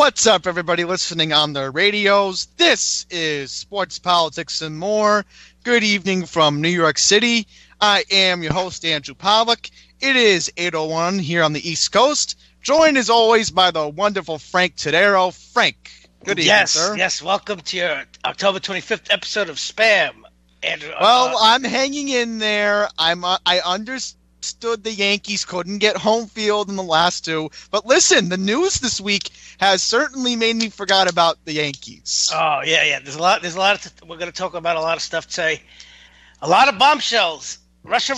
What's up, everybody listening on the radios? This is Sports, Politics, and More. Good evening from New York City. I am your host, Andrew Pollack. It is 8:01 here on the East Coast, joined as always by the wonderful Frank Todaro. Frank, good evening, sir. Yes, welcome to your October 25th episode of Spam, Andrew. Well, I'm hanging in there. I understood the Yankees couldn't get home field in the last two, but listen, the news this week has certainly made me forget about the Yankees. Oh yeah. There's a lot. We're going to talk about a lot of stuff today. A lot of bombshells. Russia.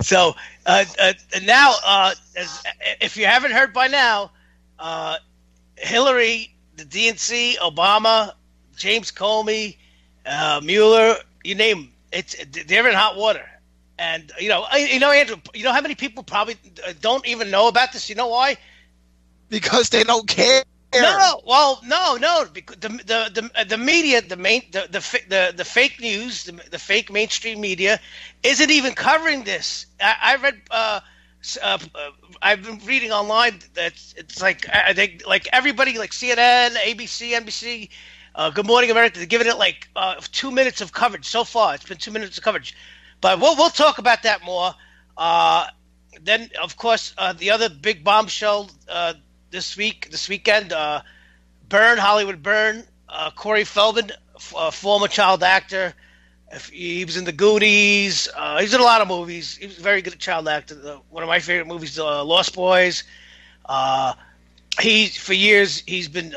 So now, if you haven't heard by now, Hillary, the DNC, Obama, James Comey, Mueller, you name them, they're in hot water. And Andrew, you know how many people probably don't even know about this? You know why? Because they don't care. No. Because the media, the fake news, the fake mainstream media, isn't even covering this. I read. I've been reading online that it's like everybody, like CNN, ABC, NBC, Good Morning America, they're giving it like 2 minutes of coverage so far. It's been 2 minutes of coverage, but we'll talk about that more. Then, of course, the other big bombshell this weekend, Hollywood Byrne, Corey Feldman, former child actor. He was in The Goonies. He's in a lot of movies. He was a very good child actor. One of my favorite movies, Lost Boys. For years, he's been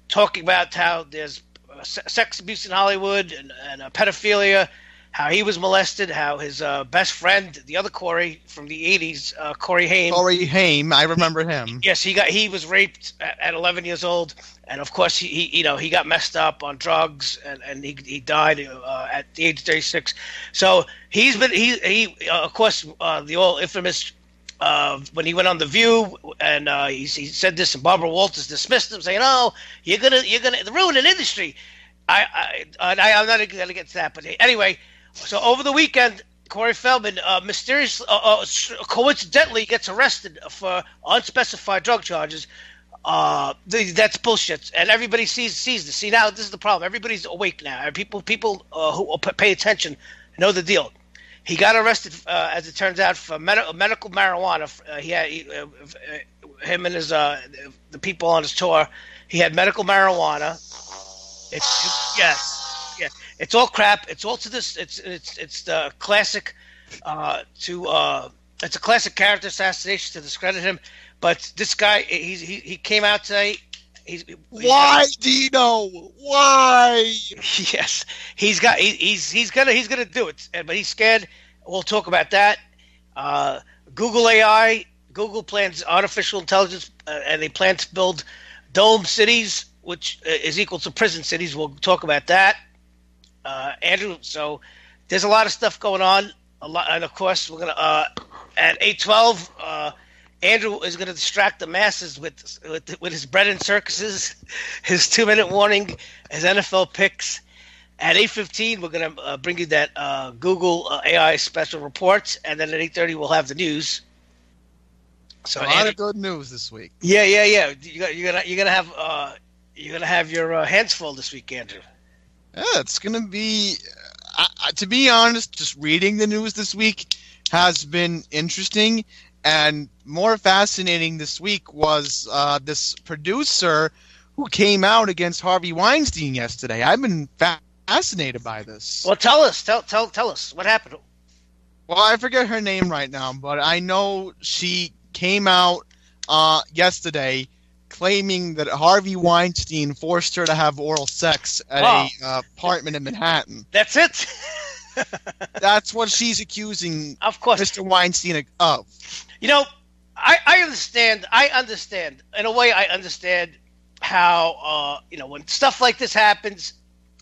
talking about how there's sex abuse in Hollywood and pedophilia, how he was molested, how his best friend, the other Corey from the 80s, Corey Haim. Corey Haim, I remember him. Yes, he was raped at 11 years old, and of course he got messed up on drugs, and he died at the age of 36. So of course the all infamous when he went on The View, and he said this, and Barbara Walters dismissed him, saying, "Oh, you're gonna ruin an industry." I'm not going to get to that, but anyway. So over the weekend, Corey Feldman coincidentally gets arrested for unspecified drug charges. That's bullshit, and everybody sees this. See, now this is the problem. Everybody's awake now. People who pay attention know the deal. He got arrested, as it turns out, for medical marijuana. Him and his the people on his tour. He had medical marijuana. It's all crap. It's all to this. It's the classic. It's a classic character assassination to discredit him. But this guy, he came out today. Why, Dino? Why? Yes, he's gonna do it, but he's scared. We'll talk about that. Google AI. Google plans artificial intelligence, and they plan to build dome cities, which is equal to prison cities. We'll talk about that. Andrew, so there's a lot of stuff going on. And of course, we're gonna at 8:12. Andrew is going to distract the masses with his bread and circuses, his 2-minute warning, his NFL picks. At 8:15, we're going to bring you that Google AI special report, and then at 8:30 we'll have the news. So a lot of good news this week. Yeah. You're gonna have your hands full this week, Andrew. Yeah, it's going to be, to be honest, just reading the news this week has been interesting, and more fascinating this week was this producer who came out against Harvey Weinstein yesterday. I've been fascinated by this. Well, tell us what happened. Well, I forget her name right now, but I know she came out yesterday claiming that Harvey Weinstein forced her to have oral sex at a apartment in Manhattan. That's it? That's what she's accusing of course Mr. Weinstein of. I understand. In a way, I understand how, when stuff like this happens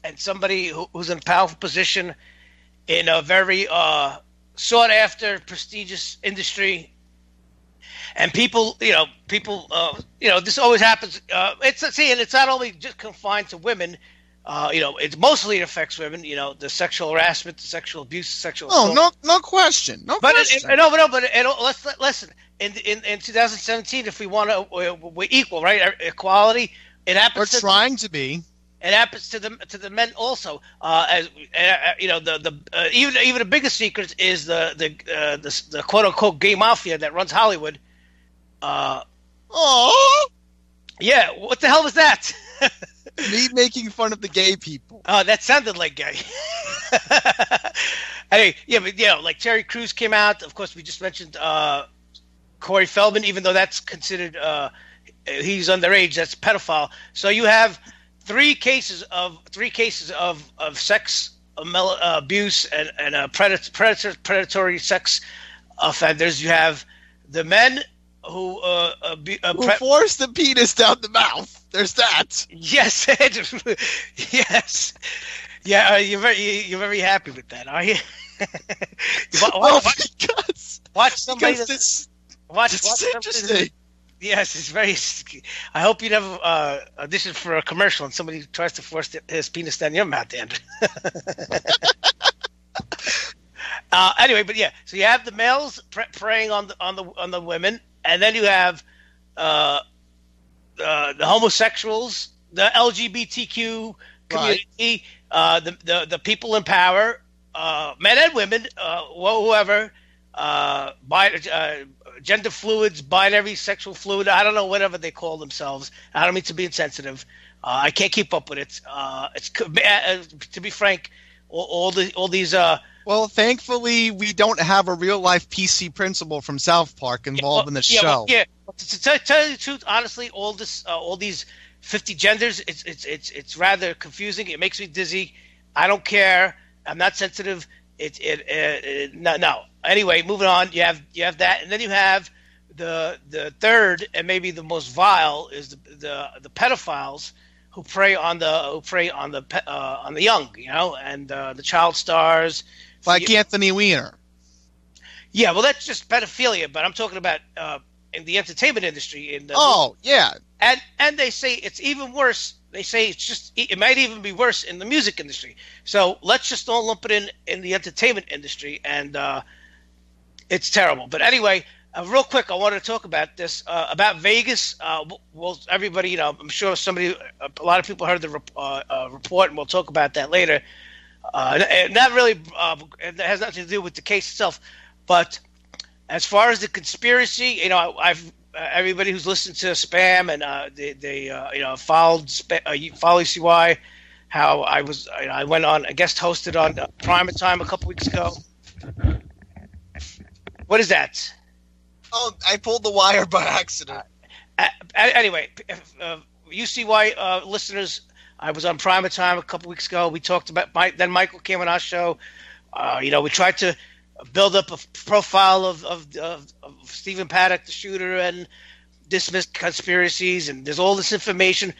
and somebody who's in a powerful position in a very sought-after, prestigious industry, and people, this always happens. It's not only just confined to women. it mostly affects women. The sexual harassment, the sexual abuse, sexual Oh, assault. no question. No But question. let's listen. In 2017, if we want to, we're equal, right? Equality. It We're happens. trying to be. It happens to the men also. Even the biggest secret is the quote unquote gay mafia that runs Hollywood. Oh, Yeah, what the hell was that? me making fun of the gay people. Oh, that sounded like gay. Anyway, yeah, but like Terry Crews came out. Of course, we just mentioned Corey Feldman, even though that's considered he's underage. That's pedophile. So you have three cases of sex abuse and predatory sex offenders. You have the men who forced the penis down the mouth. There's that. Yes, yes, yeah. You're very happy with that, are you? Watch somebody. Watch Interesting. Yes, it's very. I hope you never audition for a commercial and somebody tries to force his penis down your mouth, Andrew. Anyway, but yeah, so you have the males preying on the women, and then you have the homosexuals, the LGBTQ community, the people in power, men and women, whoever, gender fluids, binary sexual fluid. I don't know, whatever they call themselves. I don't mean to be insensitive. I can't keep up with it. It's to be frank, all these. Well, thankfully, we don't have a real life PC principal from South Park involved in the show. To tell you the truth, honestly, all these 50 genders, it's rather confusing. It makes me dizzy. I don't care. I'm not sensitive. No. Anyway, moving on. You have that, and then you have the third and maybe the most vile is the pedophiles who prey on the young, and the child stars. Like Anthony Weiner. Yeah, well, that's just pedophilia, but I'm talking about in the entertainment industry. And they say it's even worse. They say it might even be worse in the music industry. So let's just don't lump it in the entertainment industry, and it's terrible. But anyway, real quick, I wanted to talk about this about Vegas. Well, everybody, I'm sure a lot of people heard the report, and we'll talk about that later. Not really. It has nothing to do with the case itself, but as far as the conspiracy, I've everybody who's listened to Spam and they followed ECY, how I went on, I guest hosted on Prime Time a couple weeks ago. What is that? Oh, I pulled the wire by accident. Anyway, UCY listeners. I was on Prime Time a couple weeks ago. We talked about then Michael came on our show. We tried to build up a profile of Stephen Paddock, the shooter, and dismiss conspiracies. And there's all this information.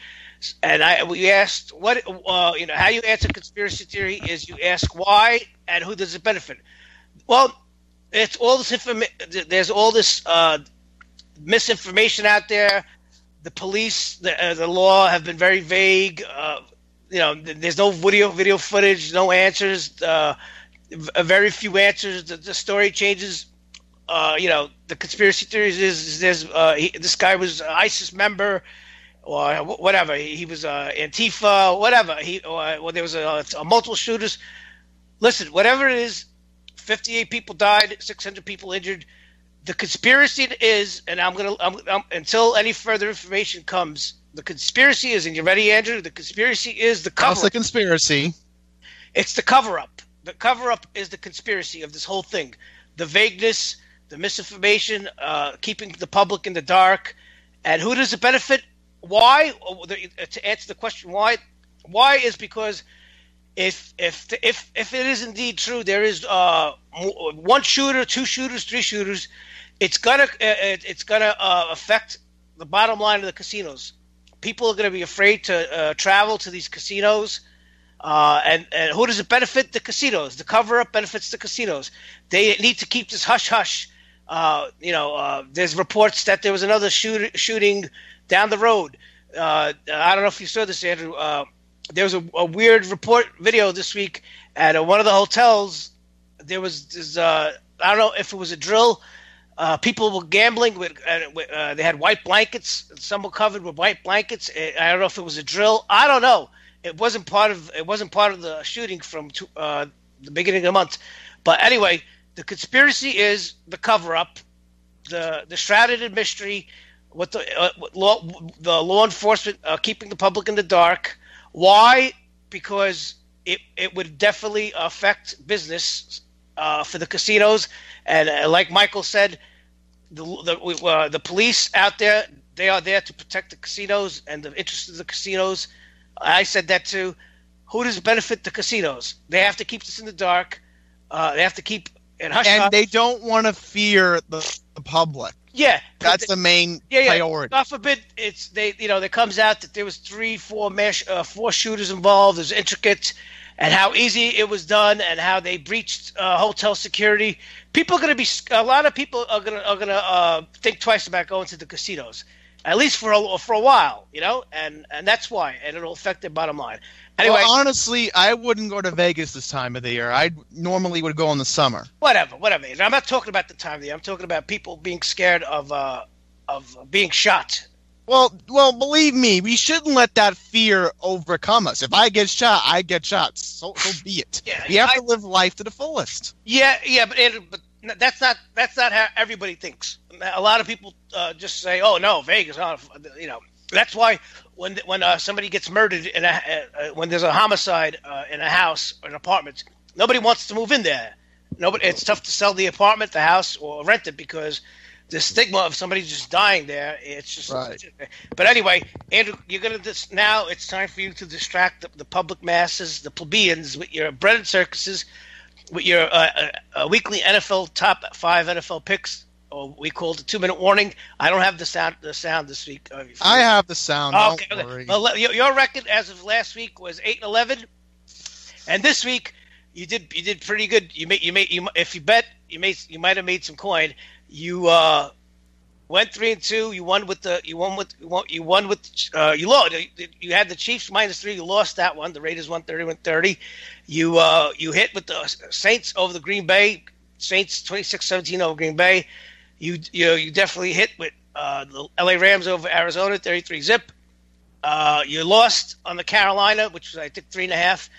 And we asked how you answer conspiracy theory is you ask why and who does it benefit. Well, it's all this there's all this misinformation out there. The police, the law have been very vague. There's no video footage, no answers. Very few answers. The story changes. The conspiracy theories is this guy was an ISIS member, or whatever. He was Antifa, whatever. There was a multiple shooters. Listen, whatever it is, 58 people died, 600 people injured. The conspiracy is, and I'm until any further information comes, the conspiracy is, and you ready, Andrew? The conspiracy is the cover-up. That's the conspiracy. It's the cover-up. The cover-up is the conspiracy of this whole thing. The vagueness, the misinformation, keeping the public in the dark. And who does it benefit? Why? To answer the question why is because if it is indeed true, there is one shooter, two shooters, three shooters. It's gonna affect the bottom line of the casinos. People are going to be afraid to travel to these casinos, and who does it benefit? The casinos. The cover-up benefits the casinos. They need to keep this hush hush. There's reports that there was another shooting down the road. I don't know if you saw this, Andrew. there was a weird report video this week at one of the hotels. There was this, I don't know if it was a drill. People were gambling with. They had white blankets. Some were covered with white blankets. I don't know if it was a drill. I don't know. It wasn't part of the shooting from the beginning of the month. But anyway, the conspiracy is the cover-up, the shrouded in mystery, what the law enforcement keeping the public in the dark. Why? Because it would definitely affect business for the casinos, and like Michael said, the police out there, they are there to protect the casinos and the interests of the casinos. I said that too. Who does it benefit? The casinos. They have to keep this in the dark. They have to keep it hush. And they don't want to fear the public. Yeah, that's the main priority. God forbid there comes out that there was 4 shooters involved. There's intricate, and how easy it was done, and how they breached hotel security. A lot of people are gonna think twice about going to the casinos, at least for a while, and that's why, and it'll affect their bottom line. Anyway, well, honestly, I wouldn't go to Vegas this time of the year. I normally would go in the summer. Whatever. I'm not talking about the time of the year. I'm talking about people being scared of being shot. Well, believe me, we shouldn't let that fear overcome us. If I get shot, I get shot. So be it. Yeah, we have to live life to the fullest. Yeah, but that's not how everybody thinks. A lot of people just say, "Oh no, Vegas," That's why when somebody gets murdered when there's a homicide in a house or an apartment, nobody wants to move in there. It's tough to sell the apartment, the house, or rent it because the stigma of somebody just dying there. It's just. Right. But anyway, Andrew, you're gonna now. It's time for you to distract the public masses, the plebeians, with your bread and circuses, with your weekly NFL top 5 NFL picks. We called the 2-minute warning. I don't have the sound this week. I have the sound. Okay. Well, your record as of last week was 8-11, and this week you did pretty good. You if you bet, you might have made some coin. You went 3-2. You lost. You had the Chiefs -3. You lost that one. The Raiders won 31-30. You hit with the Saints over the Green Bay. Saints 26-17 over Green Bay. You definitely hit with the LA Rams over Arizona 33-zip. You lost on the Carolina, which was I think 3.5.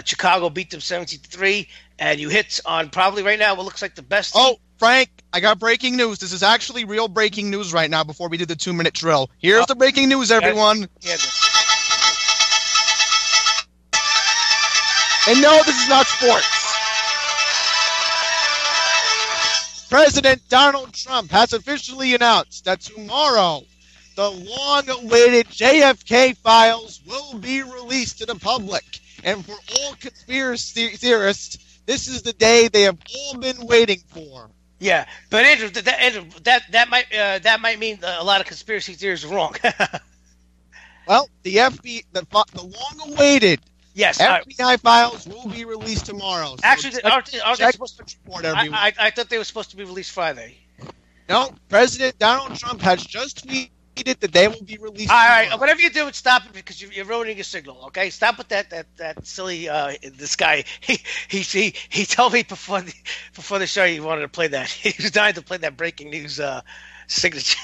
Chicago beat them 17-3, and you hit on probably right now what looks like the best. Oh, Frank, I got breaking news. This is actually real breaking news right now. Before we do the 2-minute drill, here's the breaking news, everyone. And no, this is not sports. President Donald Trump has officially announced that tomorrow the long-awaited JFK files will be released to the public. And for all conspiracy theorists, this is the day they have all been waiting for. Yeah, but Andrew, that might mean a lot of conspiracy theories are wrong. Well, the long-awaited FBI files will be released tomorrow. So actually, aren't they supposed to report everyone? I thought they were supposed to be released Friday. No, President Donald Trump has just tweeted that they will be released. All right, whatever you do, stop it because you're ruining your signal. Okay, stop with that silly. This guy, he told me before the show he wanted to play that. He was dying to play that breaking news signature.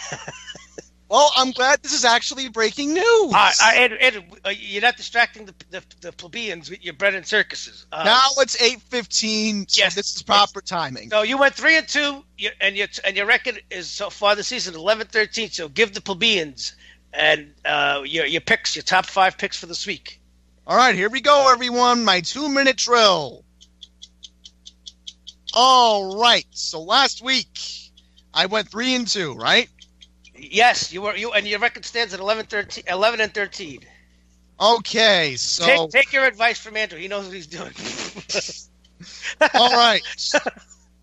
Well, I'm glad this is actually breaking news. Andrew, you're not distracting the plebeians with your bread and circuses. Now it's 8:15. So yes, this is proper timing. So you went 3-2, and your record is so far this season 11-13. So give the plebeians and your picks, your top 5 picks for this week. All right, here we go, everyone. My 2-minute drill. All right. So last week I went 3-2, right? Yes, and your record stands at 11-13. Okay, so take your advice from Andrew. He knows what he's doing. All right.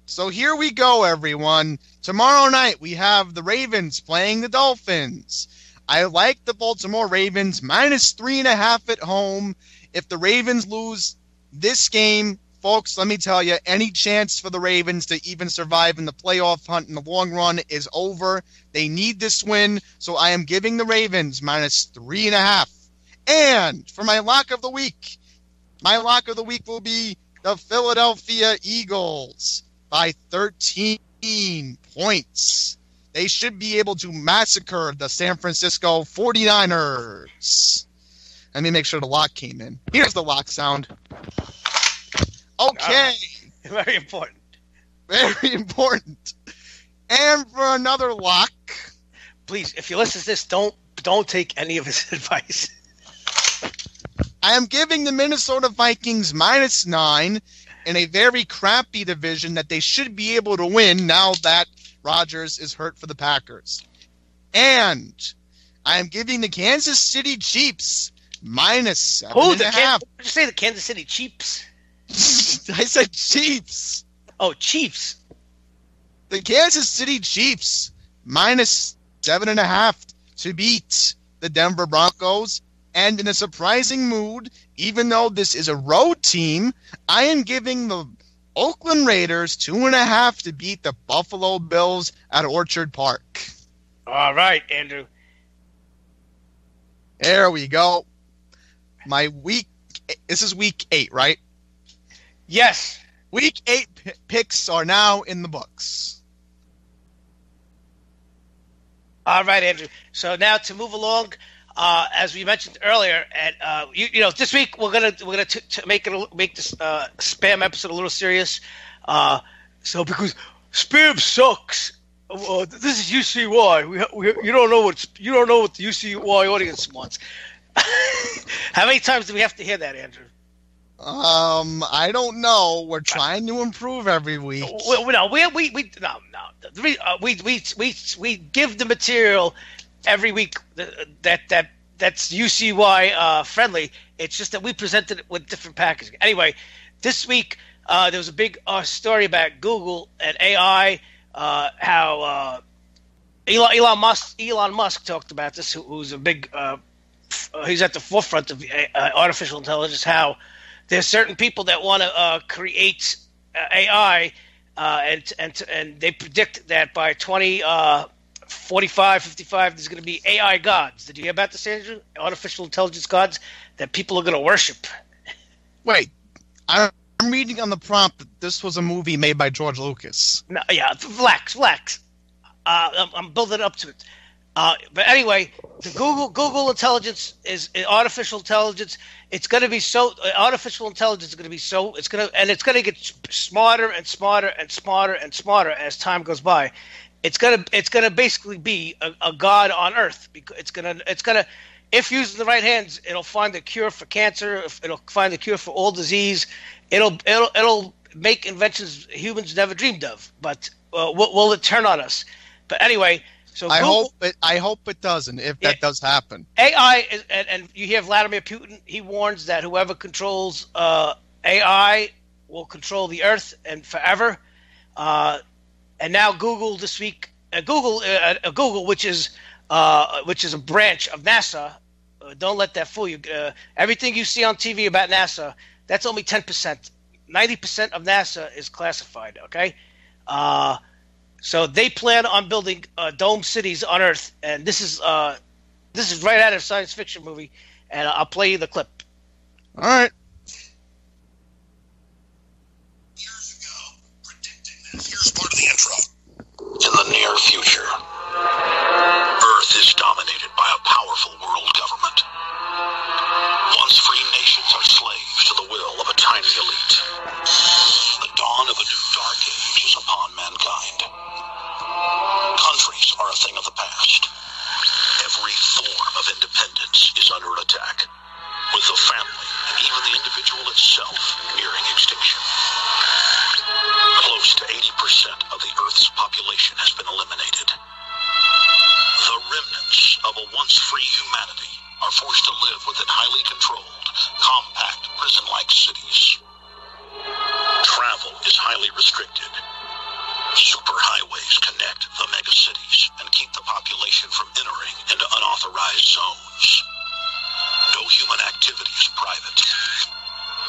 So here we go, everyone. Tomorrow night we have the Ravens playing the Dolphins. I like the Baltimore Ravens -3.5 at home. If the Ravens lose this game, folks, let me tell you, any chance for the Ravens to even survive in the playoff hunt in the long run is over. They need this win, so I am giving the Ravens -3.5. And for my lock of the week will be the Philadelphia Eagles by 13 points. They should be able to massacre the San Francisco 49ers. Let me make sure the lock came in. Here's the lock sound. Okay. Very important. Very important. And for another lock. Please, if you listen to this, don't take any of his advice. I am giving the Minnesota Vikings -9 in a very crappy division that they should be able to win now that Rodgers is hurt for the Packers. And I am giving the Kansas City Chiefs -7.5. Did you say the Kansas City Chiefs? I said Chiefs. Oh, Chiefs. The Kansas City Chiefs -7.5 to beat the Denver Broncos. And in a surprising mood, even though this is a road team, I am giving the Oakland Raiders 2.5 to beat the Buffalo Bills at Orchard Park. All right, Andrew. There we go. This is week 8, right? Yes. Week 8 picks are now in the books. All right, Andrew. So now to move along, as we mentioned earlier, and this week we're gonna make this spam episode a little serious. So because spam sucks, this is UCY. You don't know what the UCY audience wants. How many times do we have to hear that, Andrew? I don't know. We're trying to improve every week. We give the material every week that's UCY friendly. It's just that we presented it with different packaging. Anyway, this week there was a big story about Google and AI. How Elon Musk talked about this. Who's a big he's at the forefront of artificial intelligence. How there's certain people that want to create AI, and they predict that by 2045, 55, there's going to be AI gods. Did you hear about this, Andrew? Artificial intelligence gods that people are going to worship. Wait, I'm reading on the prompt that this was a movie made by George Lucas. No, yeah, relax. I'm building up to it. But anyway, the Google intelligence is artificial intelligence. It's going to be so artificial intelligence is going to be so it's going to get smarter and smarter and smarter and smarter as time goes by. It's going to basically be a god on earth. It's going to if used in the right hands, it'll find the cure for cancer. It'll find the cure for all disease. It'll make inventions humans never dreamed of. But will it turn on us? But anyway. So I hope it doesn't. If that does happen, AI and you hear Vladimir Putin. He warns that whoever controls AI will control the Earth and forever. And now Google this week, Google, which is a branch of NASA. Don't let that fool you. Everything you see on TV about NASA, that's only 10%. 90% of NASA is classified. Okay. So they plan on building dome cities on Earth, and this is right out of a science fiction movie, and I'll play you the clip. All right. Years ago, predicting this. Here's part of the intro. In the near future, Earth is dominated by a powerful world government. Once free nations are slaves to the will of a tiny elite. The dawn of a new dark age is upon mankind. Countries are a thing of the past. Every form of independence is under attack, with the family and even the individual itself nearing extinction. Close to 80% of the Earth's population has been eliminated. The remnants of a once free humanity are forced to live within highly controlled, compact, prison-like cities. Travel is highly restricted. Superhighways connect the megacities and keep the population from entering into unauthorized zones. No human activity is private.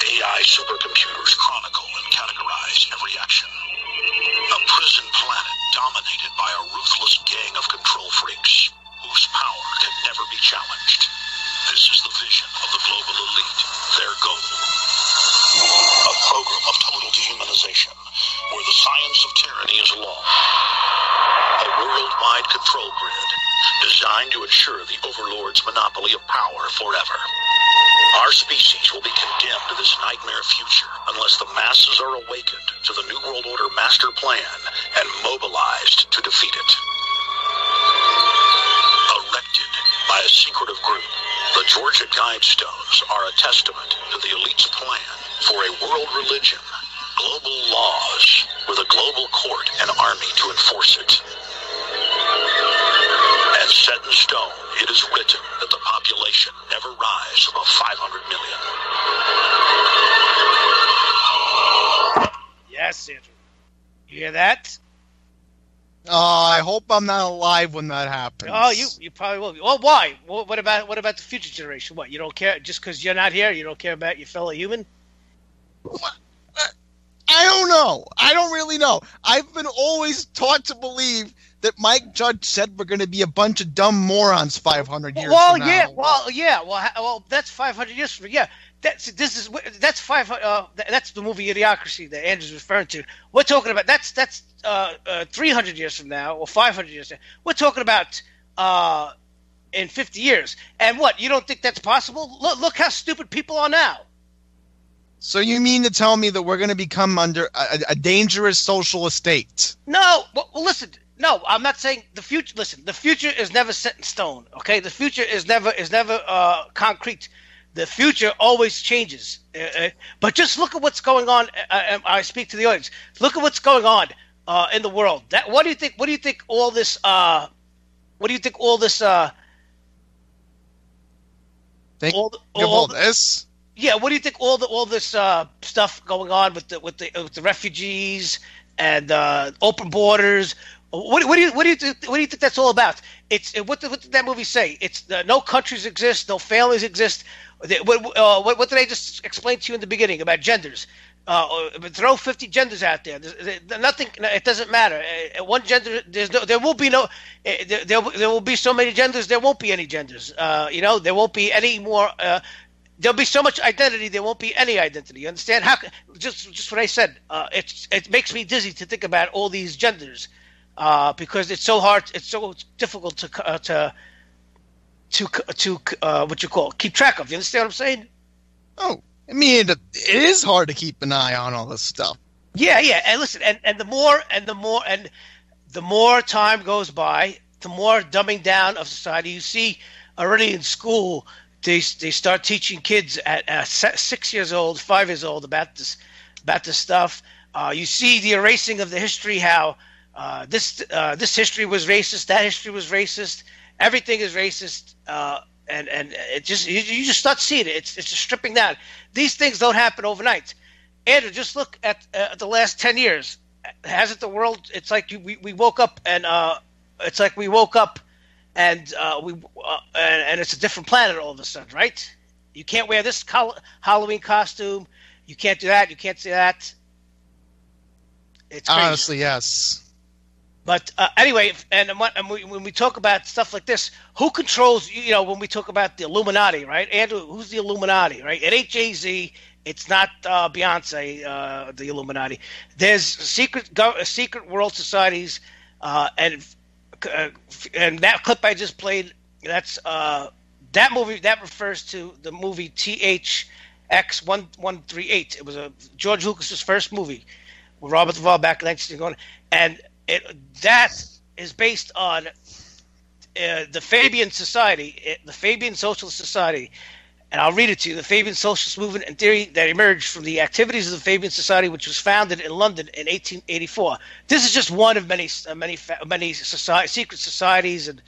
AI supercomputers chronicle and categorize every action. A prison planet dominated by a ruthless gang of control freaks whose power can never be challenged. This is the vision of the global elite, their goal. A program of total dehumanization, where the science of tyranny is law. A worldwide control grid, designed to ensure the overlord's monopoly of power forever. Our species will be condemned to this nightmare future unless the masses are awakened to the New World Order master plan and mobilized to defeat it. Erected by a secretive group, the Georgia Guidestones are a testament to the elite's plan for a world religion, global laws, with a global court and army to enforce it. And set in stone, it is written that the population never rise above 500 million. Yes, Andrew. You hear that? I hope I'm not alive when that happens. Oh, you probably will be. Well, why? What about the future generation? What, you don't care just because you're not here? You don't care about your fellow human? I don't know. I don't really know. I've been always taught to believe that Mike Judge said we're going to be a bunch of dumb morons 500 years from now. Well, that's 500 years from now. Yeah. That's 500. That's the movie Idiocracy that Andrew's referring to. We're talking about that's 300 years from now or 500 years from now. We're talking about in 50 years. And what? You don't think that's possible? Look how stupid people are now. So you mean to tell me that we're going to become under a dangerous socialist state? No. Well, listen. No, I'm not saying the future. Listen, the future is never set in stone. Okay, the future is never concrete. The future always changes. But just look at what's going on. I speak to the audience. Look at what's going on in the world. What do you think? What do you think all this? What do you think all this? All this? Yeah. What do you think all this stuff going on with the refugees and open borders? What do you think that's all about? It's what did that movie say? It's no countries exist, no families exist. What did I just explain to you in the beginning about genders? Throw 50 genders out there. Nothing. It doesn't matter. One gender. There will be no. There will be so many genders. There won't be any genders. There won't be any more. There'll be so much identity. There won't be any identity. You understand? How? Just what I said. It makes me dizzy to think about all these genders. Because it's so hard, it's so difficult to what you call keep track of. You understand what I'm saying? Oh, I mean, it is hard to keep an eye on all this stuff. Yeah. And listen, and the more time goes by, the more dumbing down of society. You see already in school, they start teaching kids at 6 years old, 5 years old about this stuff. You see the erasing of the history, how. This history was racist. That history was racist. Everything is racist, and it just you just start seeing it. It's just stripping down. These things don't happen overnight. Andrew, just look at the last 10 years. Hasn't the world? It's like we woke up and it's like we woke up and and it's a different planet all of a sudden, right? You can't wear this Halloween costume. You can't do that. You can't say that. It's crazy. Honestly, yes. But anyway, when we talk about stuff like this, who controls, when we talk about the Illuminati, right? Andrew, who's the Illuminati, right? It ain't Jay-Z. It's not Beyonce, the Illuminati. There's secret world societies, and that clip I just played, that's that movie, that refers to the movie THX 1138. It was George Lucas's first movie with Robert Duvall back in 1961, and that is based on the Fabian Society, the Fabian Socialist Society. And I'll read it to you. The Fabian Socialist Movement and Theory that emerged from the activities of the Fabian Society, which was founded in London in 1884. This is just one of many secret societies and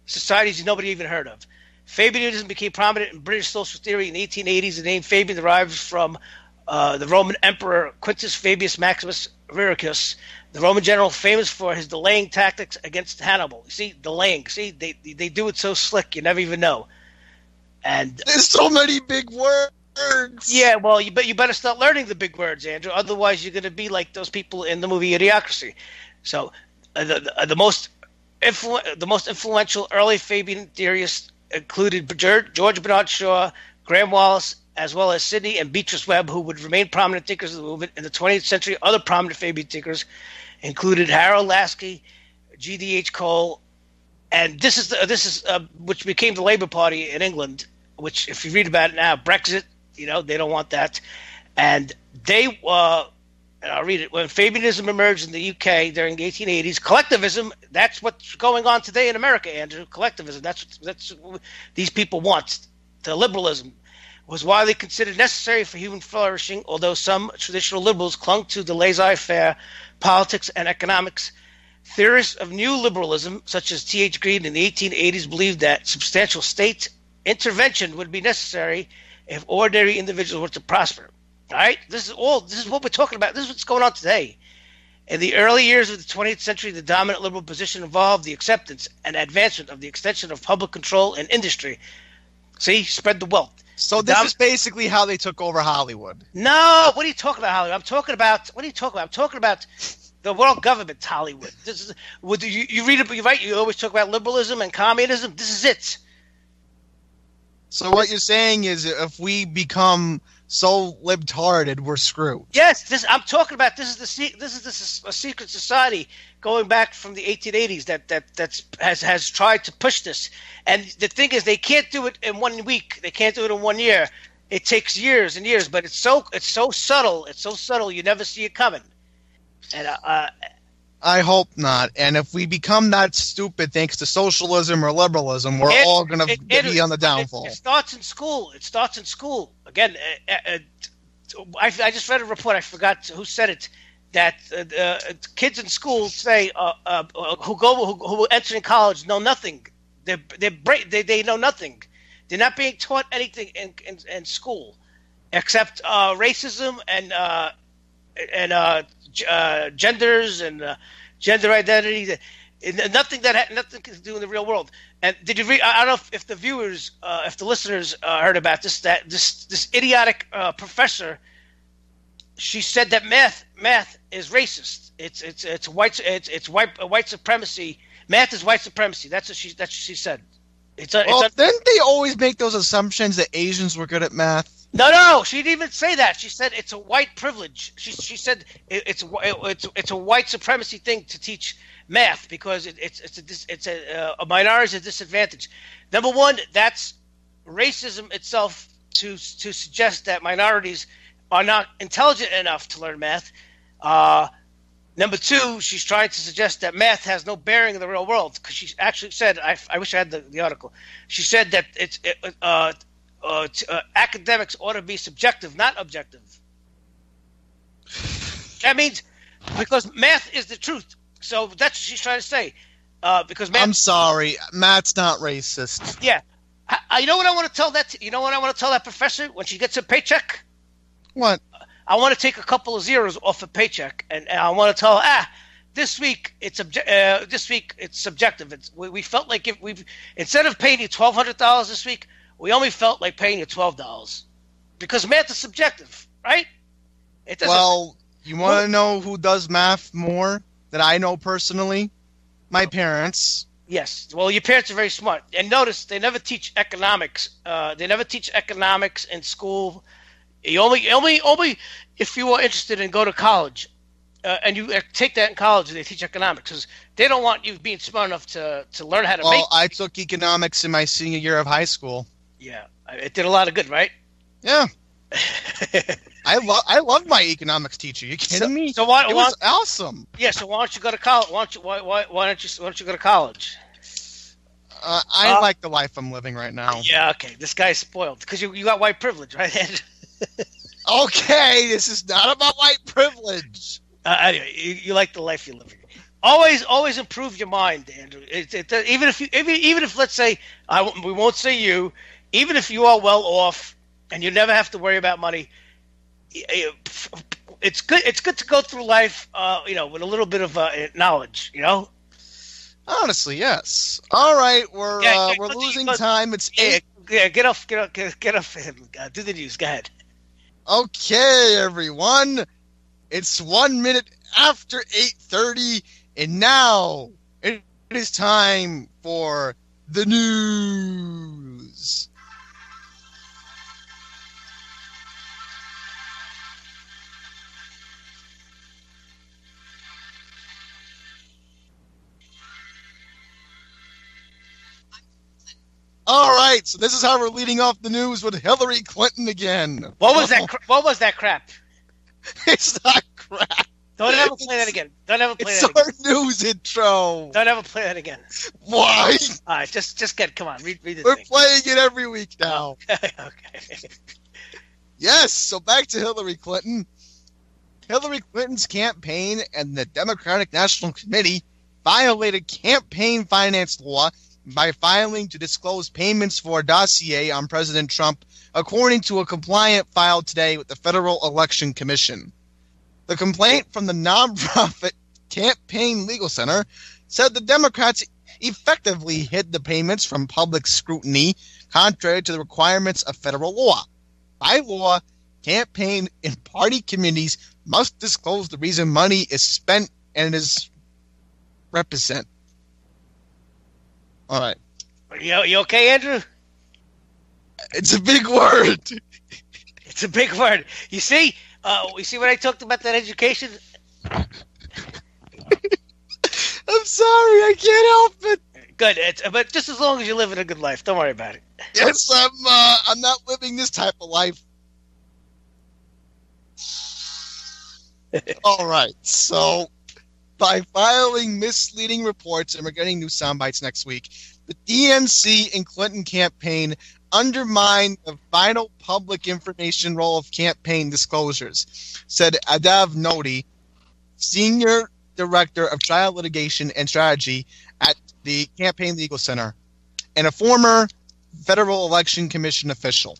societies nobody even heard of. Fabianism became prominent in British social theory in the 1880s. The name Fabian derives from the Roman Emperor Quintus Fabius Maximus Vericus, the Roman general famous for his delaying tactics against Hannibal. You see, delaying. See, they do it so slick you never even know. And there's so many big words. Yeah, well, you better start learning the big words, Andrew. Otherwise, you're going to be like those people in the movie Idiocracy. So, the most influential early Fabian theorists included George Bernard Shaw, Graham Wallace, as well as Sidney and Beatrice Webb, who would remain prominent thinkers of the movement in the 20th century. Other prominent Fabian thinkers included Harold Lasky, G.D.H. Cole, and this is which became the Labour Party in England. Which, if you read about it now, Brexit, they don't want that, and they. And I'll read it. When Fabianism emerged in the UK during the 1880s, collectivism, that's what's going on today in America, Andrew. Collectivism, that's what these people want. The liberalism was widely considered necessary for human flourishing, although some traditional liberals clung to the laissez-faire politics and economics. Theorists of new liberalism, such as T.H. Green in the 1880s, believed that substantial state intervention would be necessary if ordinary individuals were to prosper. All right? This is what we're talking about. This is what's going on today. In the early years of the 20th century, the dominant liberal position involved the acceptance and advancement of the extension of public control and industry. See? Spread the wealth. So this is basically how they took over Hollywood. No, what are you talking about, Hollywood? What are you talking about? I'm talking about the world government, Hollywood. This is you read it, right? You always talk about liberalism and communism. This is it. So what you're saying is, if we become so libtarded, we're screwed. Yes, I'm talking about. This is a secret society going back from the 1880s that has tried to push this. And the thing is, they can't do it in 1 week. They can't do it in 1 year. It takes years and years. But it's so subtle. It's so subtle. You never see it coming. And I hope not. And if we become that stupid thanks to socialism or liberalism, we're all going to be on the downfall. It starts in school. Again, I just read a report. I forgot who said it. That kids in school say who enter in college know nothing. They know nothing. They're not being taught anything in school except racism and genders and gender identity. Nothing that had nothing to do in the real world. And did you read? I don't know if the viewers, if the listeners heard about this. That this idiotic professor, she said that math is racist. It's white supremacy. Math is white supremacy. That's what she said. Didn't they always make those assumptions that Asians were good at math? No, she didn't even say that. She said it's a white privilege. She said it's a white supremacy thing to teach math because it's a minority at a disadvantage. Number one, that's racism itself to suggest that minorities are not intelligent enough to learn math. Number two, she's trying to suggest that math has no bearing in the real world because she actually said, I wish I had the article. She said that academics ought to be subjective, not objective. That means because math is the truth. So that's what she's trying to say. Because math, I'm sorry, math's not racist. Yeah, you know what I want to tell that. You know what I want to tell that professor when she gets a paycheck. What? I want to take a couple of zeros off a paycheck, and I want to tell her, this week it's subjective. We felt like if we instead of paying you $1,200 this week, we only felt like paying you $12 because math is subjective, right? Well, you want to know who does math more that I know personally? My parents. Yes. Well, your parents are very smart, and notice they never teach economics. They never teach economics in school. You only if you are interested in go to college, and you take that in college, they teach economics because they don't want you being smart enough to learn how to make. I took economics in my senior year of high school. Yeah, it did a lot of good, right? Yeah. I love my economics teacher. You kidding me? So it was awesome. Yeah. So why don't you go to college? Why don't you go to college? I like the life I'm living right now. Yeah. Okay. This guy's spoiled because you got white privilege, right? Okay, this is not about white privilege. Anyway, you like the life you're living. Always improve your mind, Andrew. Even if let's say we won't say you, even if you are well off and you never have to worry about money, it's good. It's good to go through life, with a little bit of knowledge, Honestly, yes. All right, we're losing time. It's 8. Yeah, get off him. Do the news. Go ahead. Okay, everyone. It's 1 minute after 8:30, and now it is time for the news. All right, so this is how we're leading off the news with Hillary Clinton again. What was that? What was that crap? It's not crap. Don't ever play that again. Don't ever play It's that again. our news intro. Don't ever play that again. Why? All right, just get. Come on, read the We're thing. playing it every week now. Okay. Yes, so back to Hillary Clinton. Hillary Clinton's campaign and the Democratic National Committee violated campaign finance law by filing to disclose payments for a dossier on President Trump, according to a complaint filed today with the Federal Election Commission. The complaint from the nonprofit Campaign Legal Center said the Democrats effectively hid the payments from public scrutiny, contrary to the requirements of federal law. By law, campaign and party committees must disclose the reason money is spent and is represent. All right. You okay, Andrew? It's a big word. It's a big word. You see when I talked about that education? I'm sorry, I can't help it. Good, but just as long as you're living a good life, don't worry about it. Yes, I'm not living this type of life. All right, so by filing misleading reports, and we're getting new sound bites next week, the DNC and Clinton campaign undermined the vital public information role of campaign disclosures, said Adav Nodi, Senior Director of Trial Litigation and Strategy at the Campaign Legal Center, and a former Federal Election Commission official.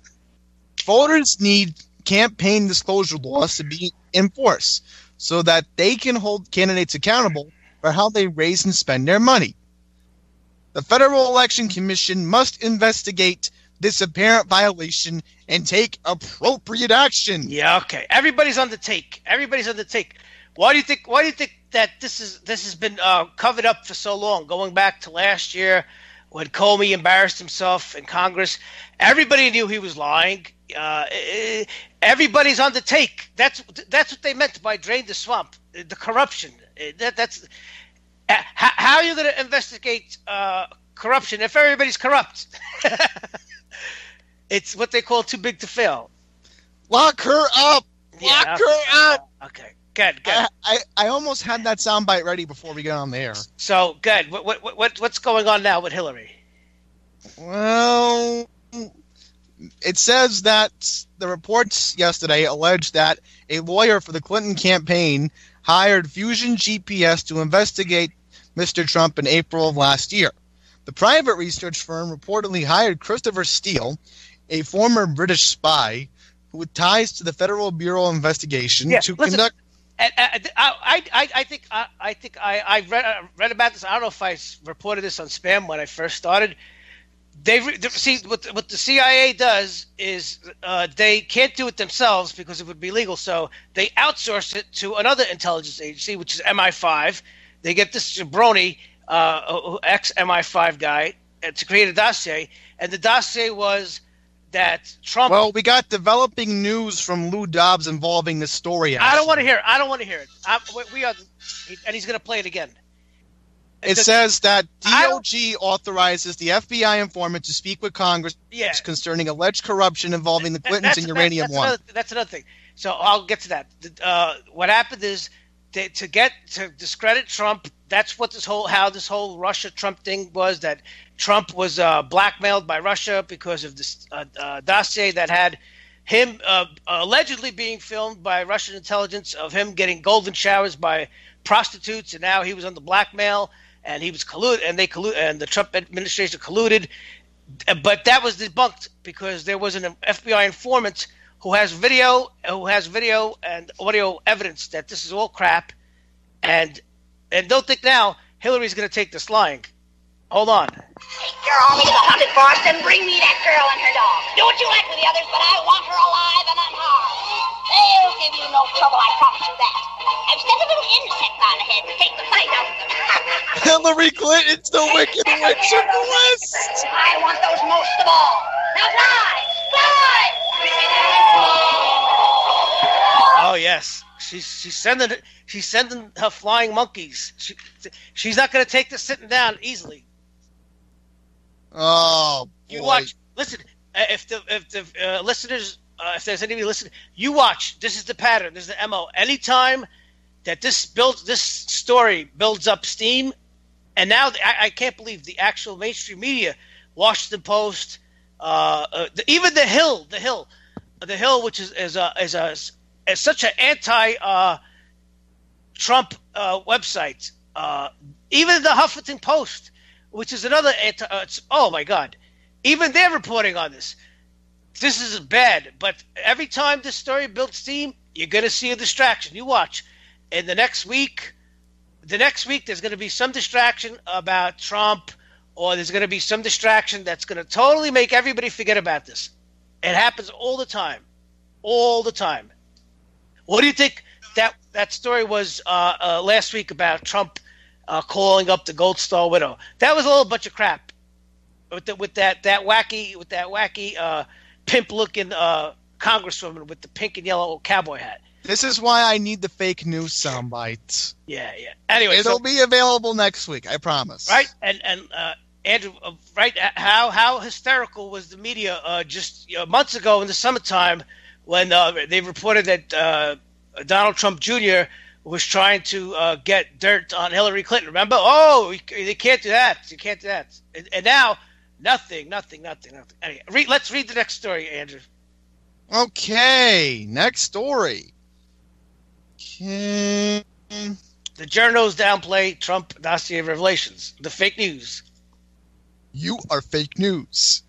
Voters need campaign disclosure laws to be enforced so that they can hold candidates accountable for how they raise and spend their money. The Federal Election Commission must investigate this apparent violation and take appropriate action. Yeah, okay. Everybody's on the take. Why do you think that this has been covered up for so long? Going back to last year when Comey embarrassed himself in Congress, everybody knew he was lying. Everybody's on the take. That's what they meant by drain the swamp, the corruption. That's how are you going to investigate corruption if everybody's corrupt? It's what they call too big to fail. Lock her up. Lock her up. Okay. Good. I almost had that soundbite ready before we got on the air. So good. What's going on now with Hillary? Well, it says that the reports yesterday alleged that a lawyer for the Clinton campaign hired Fusion GPS to investigate Mr. Trump in April of last year. The private research firm reportedly hired Christopher Steele, a former British spy who had ties to the Federal Bureau of Investigation, to conduct. I think I read about this. I don't know if I reported this on Spam when I first started. See what the CIA does is they can't do it themselves because it would be illegal. So they outsource it to another intelligence agency, which is MI5. They get this jabroni, ex-MI5 guy, to create a dossier, and the dossier was that Trump. Well, we got developing news from Lou Dobbs involving this story. I don't want to hear it. We are, and he's going to play it again. It says that DOG authorizes the FBI informant to speak with Congress concerning alleged corruption involving the Clintons and Uranium One. That's another thing. So I'll get to that. What happened is to discredit Trump. That's what how this whole Russia-Trump thing was. That Trump was blackmailed by Russia because of this dossier that had him allegedly being filmed by Russian intelligence of him getting golden showers by prostitutes, and now he was under blackmail. And he was colluded, and the Trump administration colluded. But that was debunked because there was an FBI informant who has video and audio evidence that this is all crap. And don't think now Hillary's going to take this lying. Hold on. Take your army to the haunted forest and bring me that girl and her dog. Do what you like with the others, but I want her alive and unharmed. They'll give you no trouble, I promise you that. I've set a little insect on ahead to take the fight out of them. Hillary Clinton's the Wicked Witch of the West. I want those most of all. Now fly! Oh yes, she's sending her flying monkeys. She's not going to take this sitting down easily. Oh, boy. You watch. Listen, if the listeners, if there's anybody listening, you watch. This is the pattern. This is the MO. Anytime that this story builds up steam, and now I can't believe the actual mainstream media, Washington Post, even the Hill, which is such an anti-Trump website. Even the Huffington Post, which is another oh my God, even they're reporting on this. This is bad, but every time this story builds steam, you're going to see a distraction. You watch. And the next week, there's going to be some distraction about Trump, or there's going to be some distraction that's going to totally make everybody forget about this. It happens all the time. All the time. What do you think that story was last week about Trump calling up the Gold Star widow? That was a little bunch of crap. With that wacky pimp-looking congresswoman with the pink and yellow cowboy hat. This is why I need the fake news soundbite. Yeah. Anyway, it'll be available next week, I promise. Right, and Andrew, right? How hysterical was the media just months ago in the summertime when they reported that Donald Trump Jr. was trying to get dirt on Hillary Clinton. Remember? Oh, they can't do that. You can't do that. And now, nothing. Anyway, let's read the next story, Andrew. Okay, next story. Okay. The journals downplay Trump dossier revelations. The fake news. You are fake news.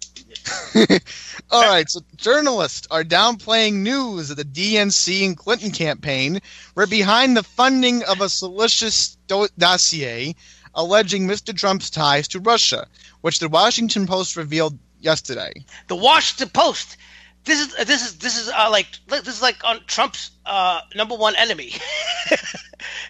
All right, so journalists are downplaying news that the DNC and Clinton campaign were behind the funding of a salacious dossier alleging Mr. Trump's ties to Russia, which the Washington Post revealed yesterday. The Washington Post. This is like on Trump's number one enemy.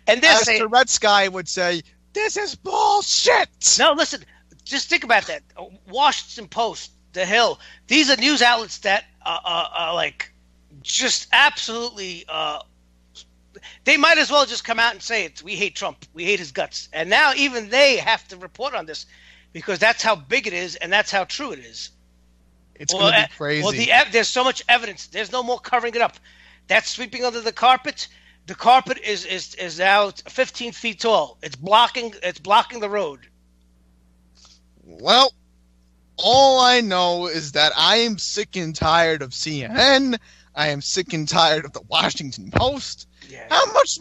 And they're saying, Tourette's guy would say, "This is bullshit." No, listen. Just think about that. Washington Post, The Hill. These are news outlets that are like just absolutely. They might as well just come out and say it. We hate Trump. We hate his guts. And now even they have to report on this because that's how big it is and that's how true it is. It's going to be crazy. Well, there's so much evidence. There's no more covering it up. That's sweeping under the carpet. The carpet is now 15 feet tall. It's blocking the road. Well, all I know is that I am sick and tired of CNN. I am sick and tired of the Washington Post. Yeah. How much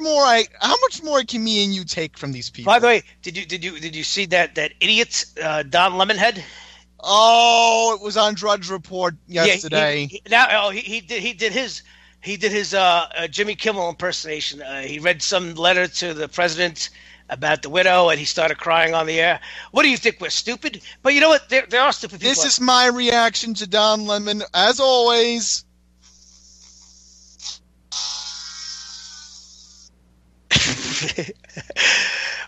more can me and you take from these people? By the way, did you see that idiot Don Lemonhead? Oh, it was on Drudge Report yesterday. Yeah, he did his Jimmy Kimmel impersonation. He read some letter to the president about the widow, and he started crying on the air. What do you think? We're stupid? But you know what? There are stupid people. This is my reaction to Don Lemon, as always.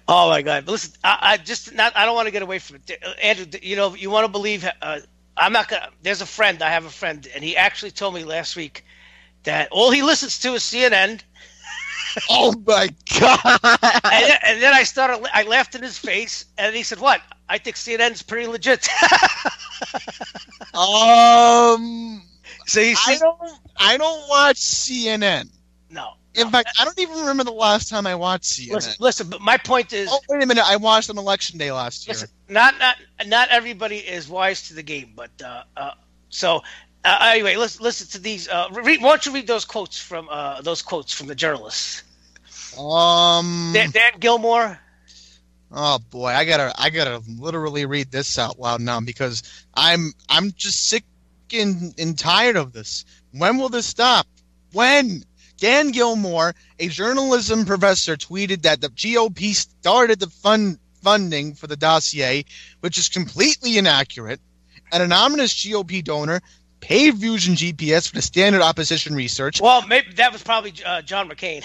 Oh my God! But listen, I don't want to get away from it, Andrew. You want to believe? I'm not gonna. There's a friend. I have a friend, and he actually told me last week that all he listens to is CNN. Oh my God! And then I laughed in his face, and he said, "What? I think CNN's pretty legit." So I don't watch CNN. No. In fact, I don't even remember the last time I watched CNN. Listen, but my point is... Oh, wait a minute. I watched on Election Day last year. Listen, not everybody is wise to the game, but... anyway, let's listen to these... why don't you read those quotes from the journalists? Dan Gilmore. Oh boy, I gotta literally read this out loud now because I'm just sick and tired of this. When will this stop? When? Dan Gilmore, a journalism professor, tweeted that the GOP started the funding for the dossier, which is completely inaccurate. An anonymous GOP donor paid Fusion GPS for the standard opposition research. Well, maybe that was probably John McCain.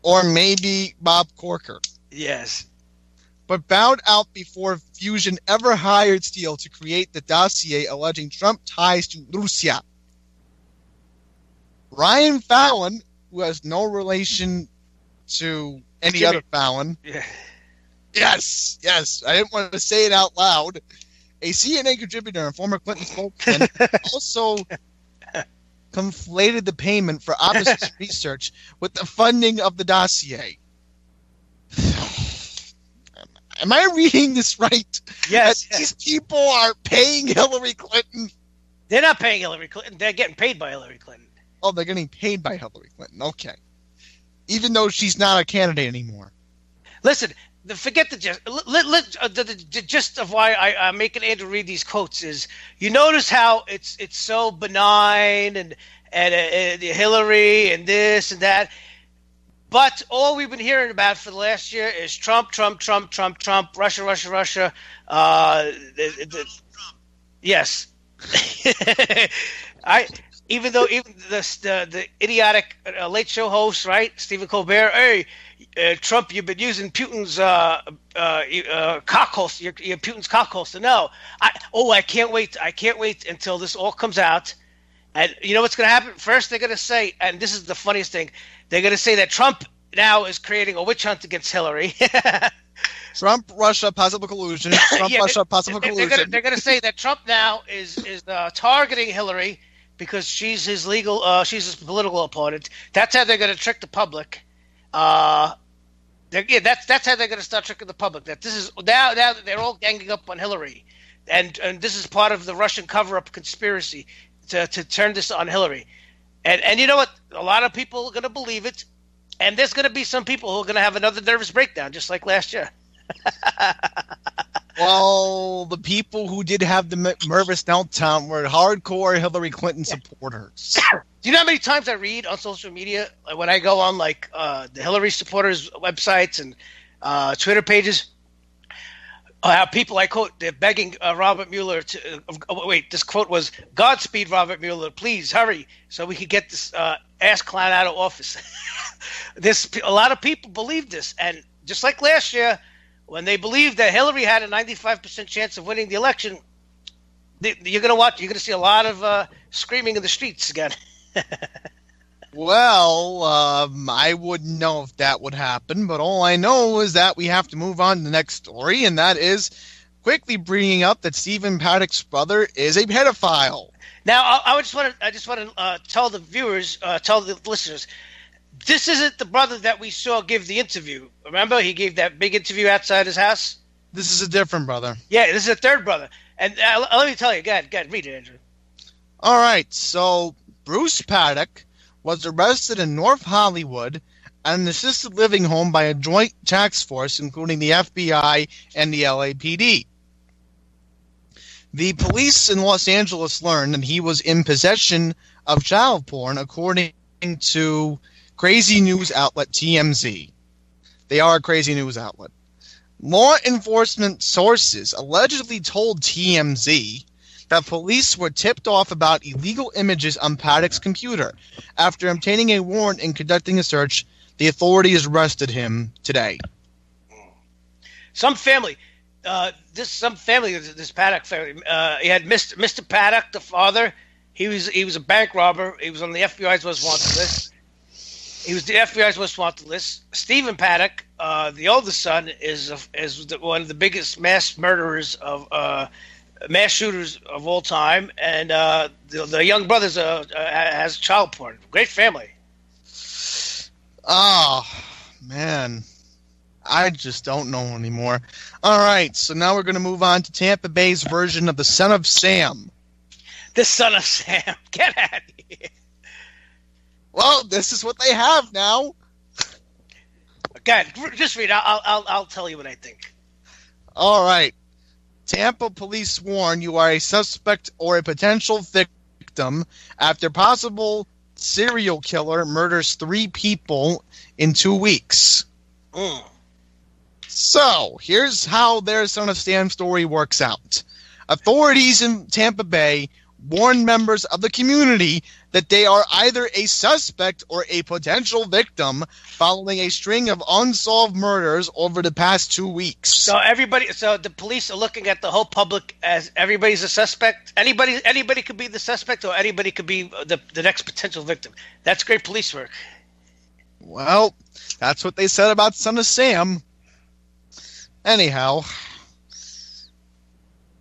Or maybe Bob Corker. Yes. but bowed out before Fusion ever hired Steele to create the dossier alleging Trump ties to Russia. Ryan Fallon, who has no relation to any other Fallon. Yeah. Yes, I didn't want to say it out loud. A CNN contributor and former Clinton spokesman also conflated the payment for opposite research with the funding of the dossier. Am I reading this right? Yes. These people are paying Hillary Clinton. They're not paying Hillary Clinton. They're getting paid by Hillary Clinton. Oh, they're getting paid by Hillary Clinton. Okay. Even though she's not a candidate anymore. Listen, forget the gist. The gist of why I'm making Andrew read these quotes is, you notice how it's so benign and Hillary and this and that. But all we've been hearing about for the last year is Trump, Russia. Yes. Even the idiotic late show host, right, Stephen Colbert, hey, Trump, you've been using Putin's cock holster, your Putin's cock holster. No, I can't wait. I can't wait until this all comes out. And you know what's going to happen? First, they're going to say, and this is the funniest thing, they're going to say that Trump now is creating a witch hunt against Hillary. Trump, Russia, possible collusion. Russia, possible collusion. They're going to say that Trump now is targeting Hillary because she's his political opponent. That's how they're going to trick the public. That's how they're going to start tricking the public. That this is now they're all ganging up on Hillary, and this is part of the Russian cover-up conspiracy to turn this on Hillary. And you know what? A lot of people are going to believe it, and there's going to be some people who are going to have another nervous breakdown, just like last year. Well, the people who did have the nervous meltdown were hardcore Hillary Clinton supporters. Do you know how many times I read on social media when I go on the Hillary supporters websites and Twitter pages? How people, I quote, they're begging Robert Mueller to this quote was, "Godspeed, Robert Mueller, please hurry so we could get this ass clown out of office." A lot of people believe this, and just like last year, when they believed that Hillary had a 95% chance of winning the election, you're going to see a lot of screaming in the streets again. Well, I wouldn't know if that would happen, but all I know is that we have to move on to the next story, and that is quickly bringing up that Stephen Paddock's brother is a pedophile. Now, I just want to tell the viewers, tell the listeners, this isn't the brother that we saw give the interview. Remember, he gave that big interview outside his house? This is a different brother. Yeah, this is a third brother. And let me tell you, go ahead, read it, Andrew. All right, so Bruce Paddock was arrested in North Hollywood at an assisted living home by a joint task force, including the FBI and the LAPD. The police in Los Angeles learned that he was in possession of child porn, according to crazy news outlet TMZ. They are a crazy news outlet. Law enforcement sources allegedly told TMZ that police were tipped off about illegal images on Paddock's computer. After obtaining a warrant and conducting a search, the authorities arrested him today. This Paddock family, he had Mr. Paddock, the father. He was a bank robber. He was on the FBI's most wanted list. Stephen Paddock, the oldest son, is one of the biggest mass shooters of all time, and the young brother has child porn. Great family. Oh, man. I just don't know anymore. All right, so now we're going to move on to Tampa Bay's version of the Son of Sam. The Son of Sam. Get out of here. Well, this is what they have now. Okay, just read. I'll tell you what I think. All right. Tampa police warn you are a suspect or a potential victim after possible serial killer murders 3 people in 2 weeks. So, here's how their Son of Sam story works out. Authorities in Tampa Bay warned members of the community that they are either a suspect or a potential victim following a string of unsolved murders over the past 2 weeks. So the police are looking at the whole public as everybody's a suspect. Anybody could be the suspect, or anybody could be the next potential victim. That's great police work. Well, that's what they said about Son of Sam. Anyhow,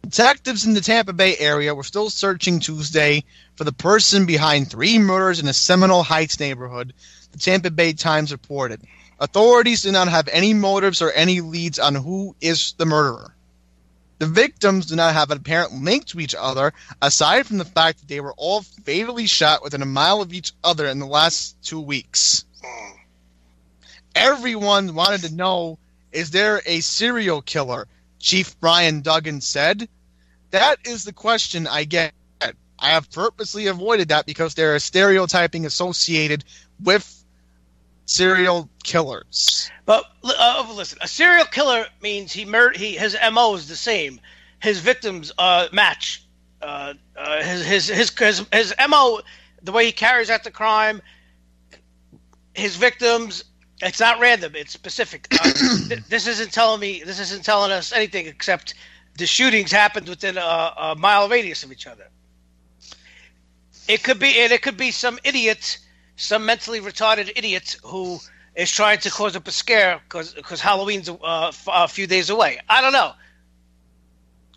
detectives in the Tampa Bay area were still searching Tuesday for the person behind 3 murders in a Seminole Heights neighborhood, the Tampa Bay Times reported. Authorities do not have any motives or any leads on who is the murderer. The victims do not have an apparent link to each other, aside from the fact that they were all fatally shot within a mile of each other in the last 2 weeks. Everyone wanted to know, is there a serial killer? Chief Brian Duggan said. That is the question I get. I have purposely avoided that because there is stereotyping associated with serial killers. But listen, a serial killer means his MO is the same. His victims match. His MO, the way he carries out the crime, his victims. It's not random. It's specific. This isn't telling us anything except the shootings happened within a mile radius of each other. It could be some idiot, some mentally retarded idiot who is trying to cause up a scare because Halloween's a few days away. I don't know.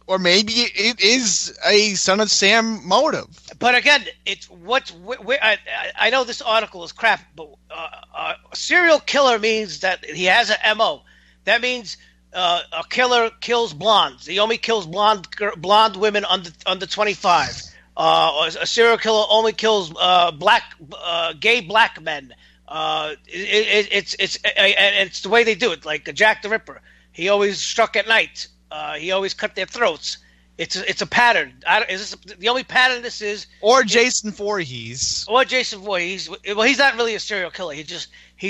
Or maybe it is a Son of Sam motive. But again, I know this article is crap, but a serial killer means that he has an MO. That means a killer kills blondes. He only kills blonde women under 25. A serial killer only kills gay black men. It's the way they do it. Like Jack the Ripper, he always struck at night. He always cut their throats. It's a pattern. Is this the only pattern this is? Or Jason Voorhees. Or Jason Voorhees. Well, he's not really a serial killer. He's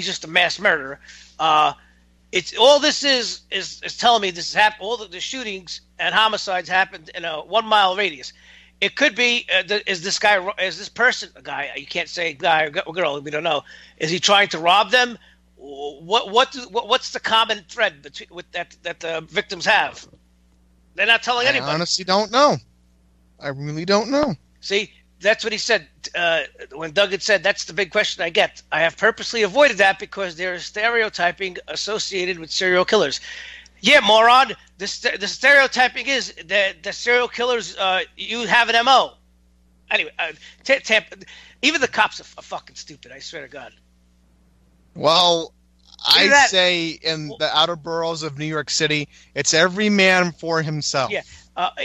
just a mass murderer. It's all this is telling me this has happened. All the shootings and homicides happened in a 1 mile radius. It could be is this person a guy? You can't say guy or girl. We don't know. Is he trying to rob them? What's the common thread that the victims have? They're not telling anybody. I honestly don't know. I really don't know. See, that's what he said when Doug had said, that's the big question I get. I have purposely avoided that because there is stereotyping associated with serial killers. Yeah, moron. The stereotyping is that the serial killers, you have an MO. Anyway, even the cops are fucking stupid, I swear to God. Well, I'd say in the outer boroughs of New York City, it's every man for himself. Yeah,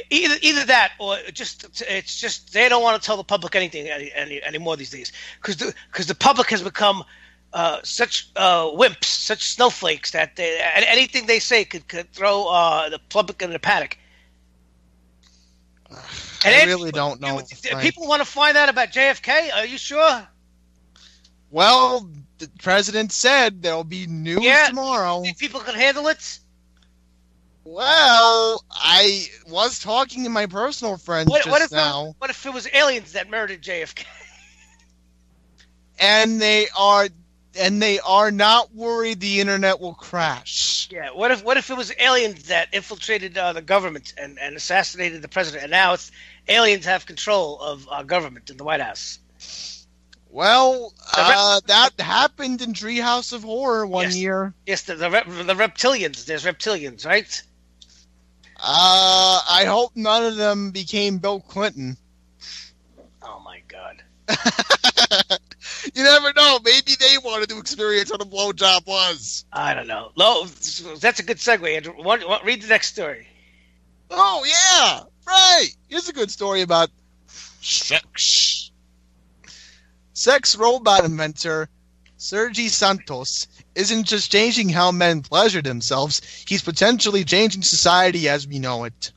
either that or it's just they don't want to tell the public anything anymore these days because the public has become such wimps, such snowflakes that anything they say could throw the public in a panic. I really don't know. People want to find out about JFK. Are you sure? Well, the president said there'll be news tomorrow. Think people can handle it? Well, I was talking to my personal friends just now. What if it was aliens that murdered JFK? And they are not worried the internet will crash. Yeah. What if it was aliens that infiltrated the government and assassinated the president, and now it's aliens have control of our government in the White House? Well, that happened in Treehouse of Horror one year. Yes, the reptilians. There's reptilians, right? I hope none of them became Bill Clinton. Oh, my God. You never know. Maybe they wanted to experience what a blowjob was. I don't know. No, that's a good segue, Andrew. Read the next story. Oh, yeah. Right. Here's a good story about sex. Sex robot inventor Sergi Santos isn't just changing how men pleasure themselves, he's potentially changing society as we know it.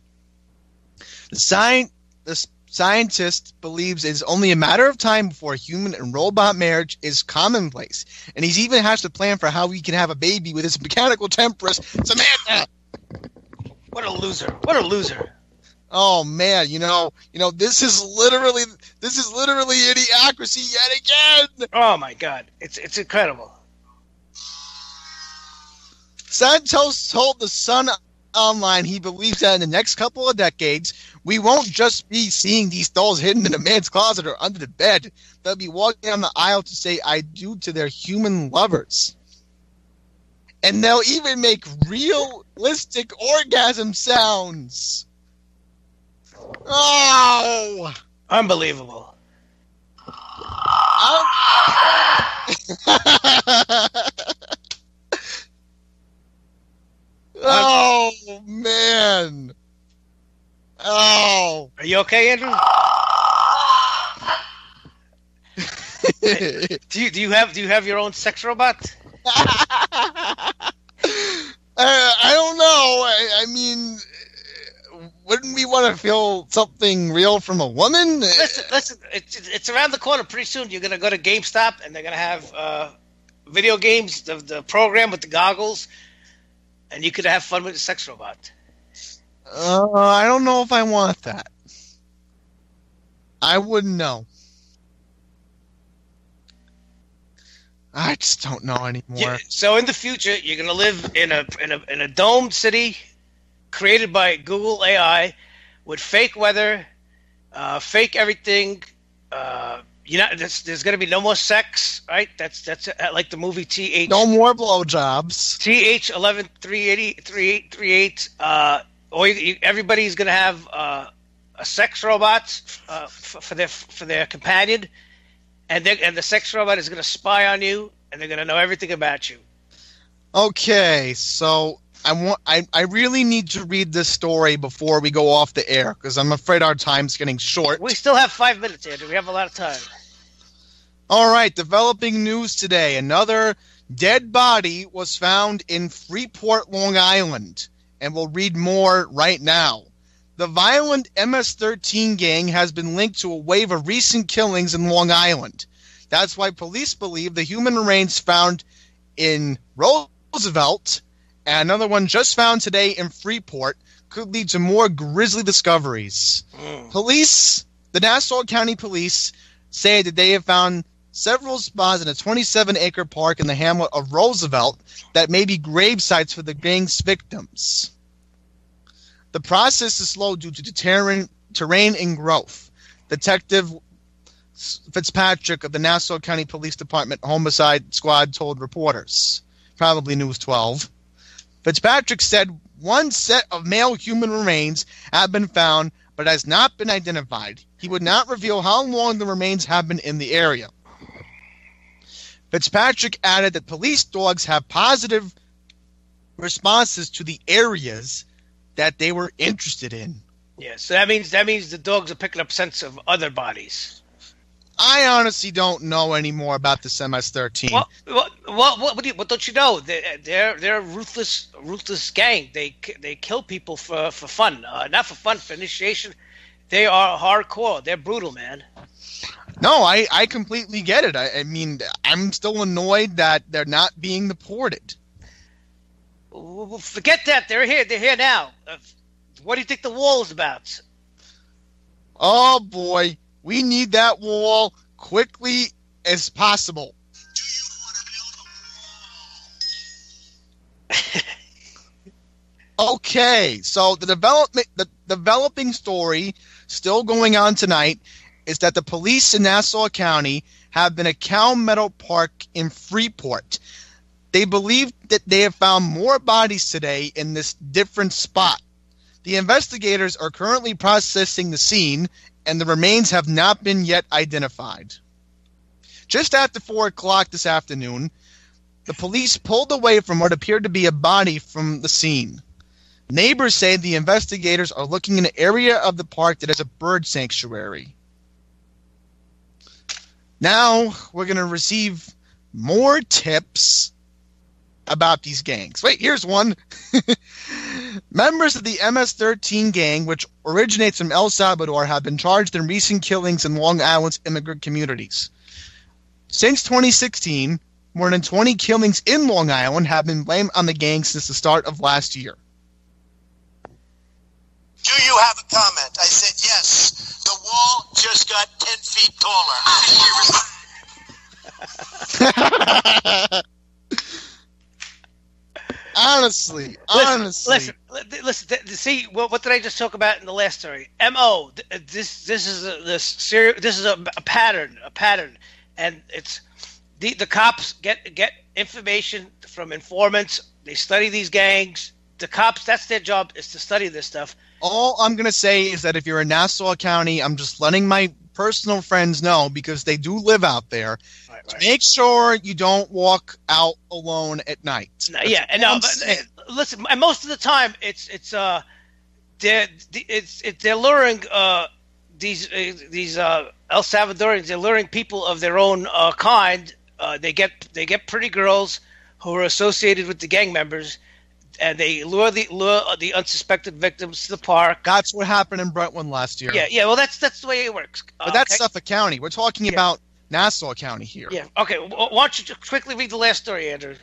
The scientist believes it's only a matter of time before human and robot marriage is commonplace, and he's even hatched a plan for how we can have a baby with his mechanical tempress, Samantha. What a loser. What a loser. Oh man, this is literally idiocracy yet again. Oh my God, it's incredible. Santos told the Sun Online he believes that in the next couple of decades, we won't just be seeing these dolls hidden in a man's closet or under the bed. They'll be walking down the aisle to say "I do" to their human lovers. And they'll even make realistic orgasm sounds. Oh! Unbelievable. Oh, man. Oh. Are you okay, Andrew? do you have your own sex robot? I don't know. I mean, wouldn't we want to feel something real from a woman? Listen. It's around the corner. Pretty soon, you're gonna go to GameStop, and they're gonna have video games, the program with the goggles, and you could have fun with the sex robot. I don't know if I want that. I wouldn't know. I just don't know anymore. Yeah, so in the future, you're gonna live in a domed city created by Google AI with fake weather, fake everything. There's gonna be no more sex, right? That's like the movie TH. No more blowjobs. TH 113838. Everybody's gonna have a sex robot for their companion. And the sex robot is going to spy on you, and they're going to know everything about you. Okay, so I really need to read this story before we go off the air, because I'm afraid our time's getting short. We still have 5 minutes, Andrew. We have a lot of time. All right, developing news today. Another dead body was found in Freeport, Long Island, and we'll read more right now. The violent MS-13 gang has been linked to a wave of recent killings in Long Island. That's why police believe the human remains found in Roosevelt and another one just found today in Freeport could lead to more grisly discoveries. Police, the Nassau County Police, say that they have found several spots in a 27-acre park in the hamlet of Roosevelt that may be grave sites for the gang's victims. The process is slow due to the terrain and growth. Detective Fitzpatrick of the Nassau County Police Department Homicide Squad told reporters, probably News 12. Fitzpatrick said one set of male human remains have been found but has not been identified. He would not reveal how long the remains have been in the area. Fitzpatrick added that police dogs have positive responses to the areas that they were interested in. Yeah, so that means the dogs are picking up scents of other bodies. I honestly don't know any more about this MS-13. What don't you know? They're a ruthless gang. They kill people for fun, not for fun, for initiation. They are hardcore. They're brutal, man. No, I completely get it. I mean, I'm still annoyed that they're not being deported. Well, forget that. They're here. They're here now. What do you think the wall is about? Oh, boy. We need that wall quickly as possible. Do you want to build a wall? Okay, so the developing story still going on tonight is that the police in Nassau County have been at Cal Meadow Park in Freeport. They believe that they have found more bodies today in this different spot. The investigators are currently processing the scene, and the remains have not been yet identified. Just after 4 o'clock this afternoon, the police pulled away from what appeared to be a body from the scene. Neighbors say the investigators are looking in an area of the park that is a bird sanctuary. Now we're going to receive more tips about these gangs. Wait, here's one. Members of the MS-13 gang, which originates from El Salvador, have been charged in recent killings in Long Island's immigrant communities. Since 2016, more than 20 killings in Long Island have been blamed on the gang since the start of last year. Do you have a comment? I said, yes. The wall just got 10 feet taller. Honestly. Listen. See, what did I just talk about in the last story? Mo. This is a pattern, and it's the cops get information from informants. They study these gangs. The cops, that's their job, is to study this stuff. All I'm going to say is that if you're in Nassau County, I'm just letting my personal friends know, because they do live out there. Right. Make sure you don't walk out alone at night. Listen, and most of the time they're luring these El Salvadorians. They're luring people of their own kind. They get pretty girls who are associated with the gang members, and they lure the unsuspected victims to the park. That's what happened in Brentwood last year. Yeah. Well, that's the way it works. But that's Suffolk County. We're talking about Nassau County here. Yeah. Okay. Why don't you quickly read the last story, Andrew?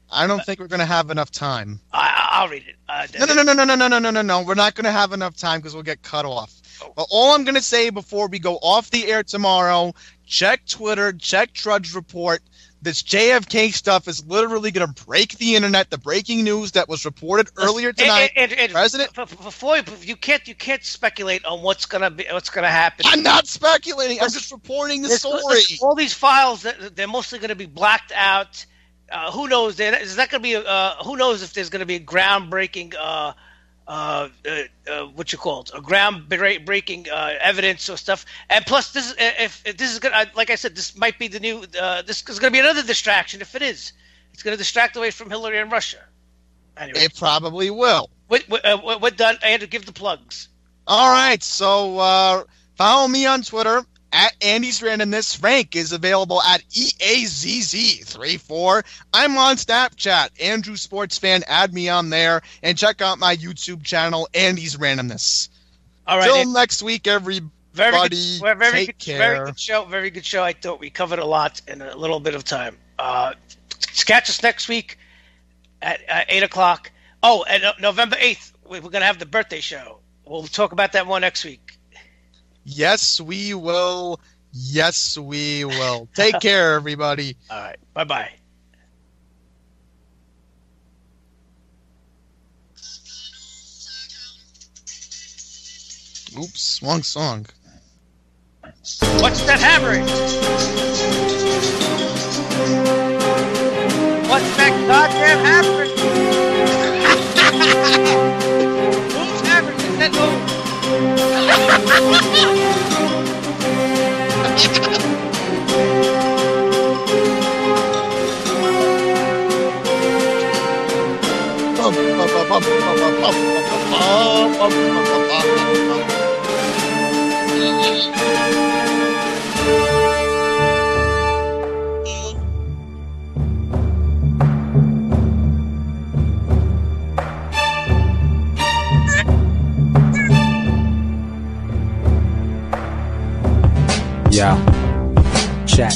I don't think we're going to have enough time. I'll read it. No. We're not going to have enough time because we'll get cut off. Oh. But all I'm going to say before we go off the air tomorrow, check Twitter, check Drudge Report. This JFK stuff is literally going to break the internet. The breaking news that was reported earlier tonight. President, before you can't speculate on what's going to happen. I'm not speculating. I'm just reporting the story. All these files, they're mostly going to be blacked out. Who knows? Is that going to be? Who knows if there's going to be a groundbreaking? What you call it? A groundbreaking evidence or stuff. And plus, if this is good, like I said, this might be the new. This is going to be another distraction. If it is, it's going to distract away from Hillary and Russia. Anyway, it probably will. We're done. I had to give the plugs. All right, so follow me on Twitter at Andy's Randomness. Frank is available at EAZZ34. I'm on Snapchat, Andrew Sports Fan. Add me on there, and check out my YouTube channel, Andy's Randomness. All right. Till next week, everybody. Take care. Very good show. I thought we covered a lot in a little bit of time. Catch us next week at 8 o'clock. Oh, and November 8th, we're going to have the birthday show. We'll talk about that more next week. Yes, we will. Take care, everybody. All right. Bye-bye. Oops, wrong song. What's that hammering? What's that goddamn hammering? Who's hammering? Is that Yeah. Check.